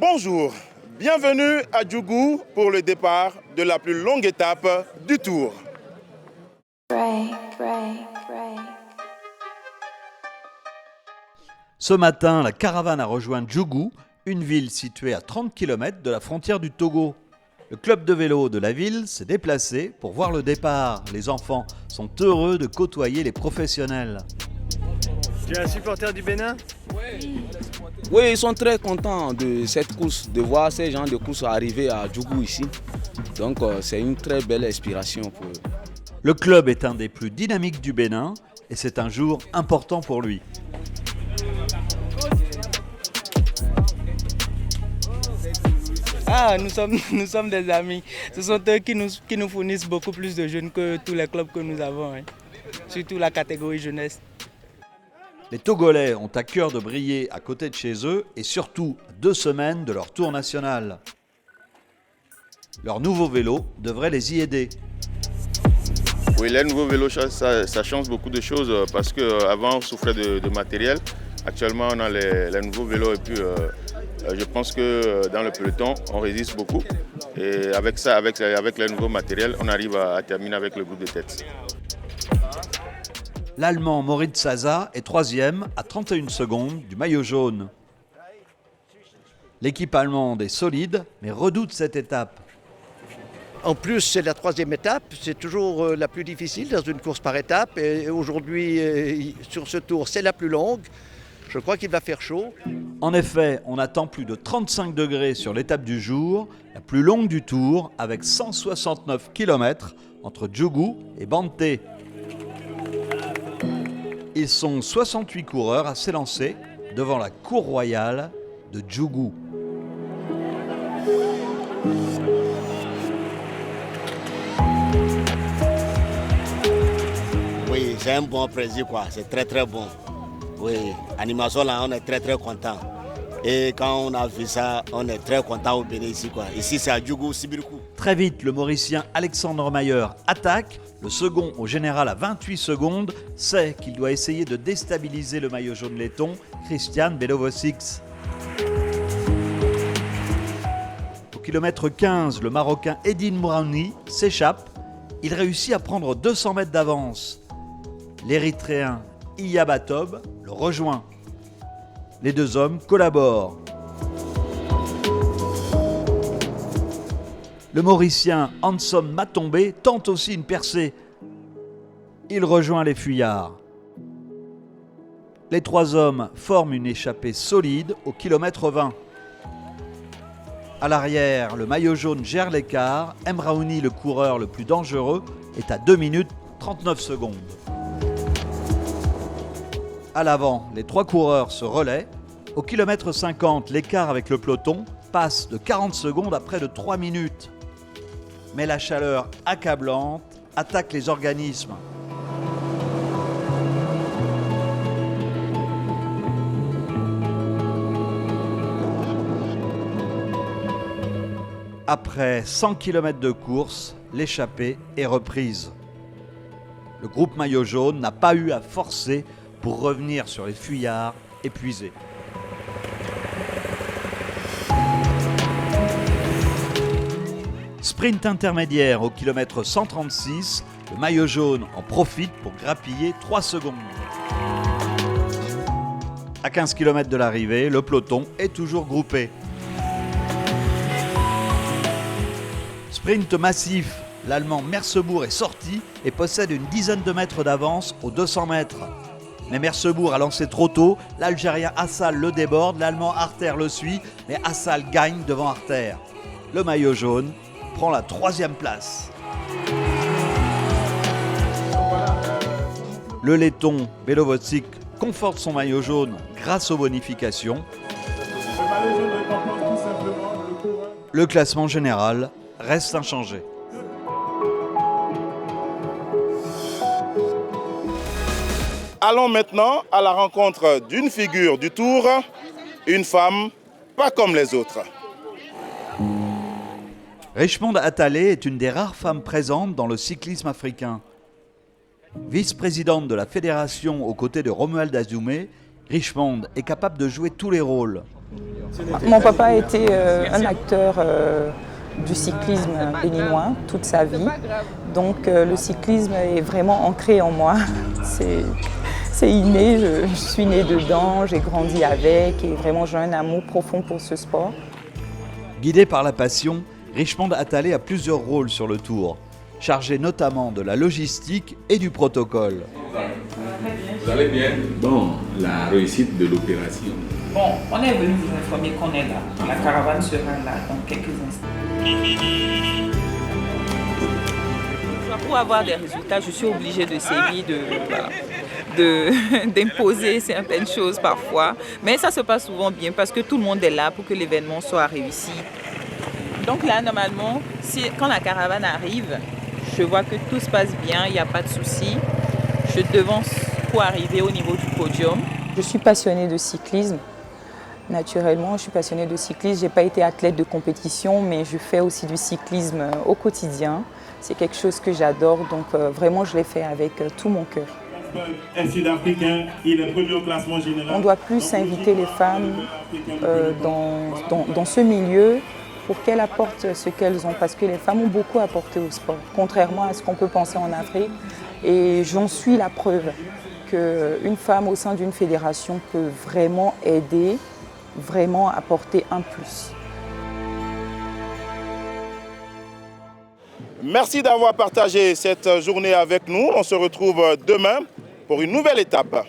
Bonjour, bienvenue à Djougou pour le départ de la plus longue étape du Tour. Ce matin, la caravane a rejoint Djougou, une ville située à 30 km de la frontière du Togo. Le club de vélo de la ville s'est déplacé pour voir le départ. Les enfants sont heureux de côtoyer les professionnels. Tu es un supporter du Bénin ? Oui, ils sont très contents de cette course, de voir ces gens de course arriver à Djougou ici. Donc c'est une très belle inspiration pour eux. Le club est un des plus dynamiques du Bénin et c'est un jour important pour lui. Nous sommes des amis. Ce sont eux qui nous fournissent beaucoup plus de jeunes que tous les clubs que nous avons, surtout la catégorie jeunesse. Les Togolais ont à cœur de briller à côté de chez eux et surtout à 2 semaines de leur tour national. Leur nouveau vélo devrait les y aider. Oui, les nouveaux vélos, ça change beaucoup de choses parce qu'avant on souffrait de matériel. Actuellement on a les nouveaux vélos et puis je pense que dans le peloton on résiste beaucoup. Et avec ça, avec les nouveaux matériels, on arrive à terminer avec le groupe de tête. L'Allemand Moritz Saza est 3e à 31 secondes du maillot jaune. L'équipe allemande est solide mais redoute cette étape. En plus, c'est la 3e étape, c'est toujours la plus difficile dans une course par étape. Et aujourd'hui, sur ce tour, c'est la plus longue. Je crois qu'il va faire chaud. En effet, on attend plus de 35 degrés sur l'étape du jour, la plus longue du tour, avec 169 km entre Djougou et Banté. Ils sont 68 coureurs à s'élancer devant la cour royale de Djougou. Oui, c'est un bon plaisir, quoi. C'est très très bon. Oui, animation là, on est très très content. Et quand on a vu ça, on est très content au Bénin ici, quoi. Ici, c'est à Djougou, Sibirkou. Très vite, le Mauricien Alexandre Mayer attaque. Le second au général à 28 secondes sait qu'il doit essayer de déstabiliser le maillot jaune laiton, Christian Belovosic. Au kilomètre 15, le Marocain Edin Mouraouni s'échappe. Il réussit à prendre 200 mètres d'avance. L'Érythréen Iyabatob le rejoint. Les deux hommes collaborent. Le Mauricien Anson Matombe tente aussi une percée. Il rejoint les fuyards. Les 3 hommes forment une échappée solide au kilomètre 20. À l'arrière, le maillot jaune gère l'écart. Emraouni, le coureur le plus dangereux, est à 2 minutes 39 secondes. À l'avant, les 3 coureurs se relaient. Au kilomètre 50, l'écart avec le peloton passe de 40 secondes à près de 3 minutes. Mais la chaleur accablante attaque les organismes. Après 100 km de course, l'échappée est reprise. Le groupe maillot jaune n'a pas eu à forcer pour revenir sur les fuyards épuisés. Sprint intermédiaire au kilomètre 136, le maillot jaune en profite pour grappiller 3 secondes. À 15 km de l'arrivée, le peloton est toujours groupé. Sprint massif, l'Allemand Mercebourg est sorti et possède une dizaine de mètres d'avance aux 200 mètres. Mais Mercebourg a lancé trop tôt, l'Algérien Assal le déborde, l'Allemand Arter le suit, mais Assal gagne devant Arter. Le maillot jaune prend la 3e place. Le laiton Belovosic conforte son maillot jaune grâce aux bonifications. Le classement général reste inchangé. Allons maintenant à la rencontre d'une figure du Tour, une femme pas comme les autres. Richmond Attalé est une des rares femmes présentes dans le cyclisme africain. Vice-présidente de la fédération aux côtés de Romuald Azoumé, Richmond est capable de jouer tous les rôles. Mon papa a été un acteur du cyclisme béninois toute sa vie. Donc le cyclisme est vraiment ancré en moi. C'est inné, je suis née dedans, j'ai grandi avec et vraiment j'ai un amour profond pour ce sport. Guidé par la passion, Richmond Attalé a plusieurs rôles sur le Tour, chargé notamment de la logistique et du protocole. Vous allez bien? Bon, la réussite de l'opération. Bon, on est venu vous informer qu'on est là. La caravane sera là dans quelques instants. Pour avoir des résultats, je suis obligée de sévir, d'imposer certaines choses parfois. Mais ça se passe souvent bien parce que tout le monde est là pour que l'événement soit réussi. Donc là, normalement, quand la caravane arrive, je vois que tout se passe bien, il n'y a pas de souci. Je devance pour arriver au niveau du podium. Je suis passionnée de cyclisme. Naturellement, je suis passionnée de cyclisme. Je n'ai pas été athlète de compétition, mais je fais aussi du cyclisme au quotidien. C'est quelque chose que j'adore, donc vraiment je l'ai fait avec tout mon cœur. Un Sud-Africain, il est premier au classement général. On doit plus inviter les femmes dans ce milieu pour qu'elles apportent ce qu'elles ont, parce que les femmes ont beaucoup apporté au sport, contrairement à ce qu'on peut penser en Afrique. Et j'en suis la preuve qu'une femme au sein d'une fédération peut vraiment aider, vraiment apporter un plus. Merci d'avoir partagé cette journée avec nous. On se retrouve demain pour une nouvelle étape.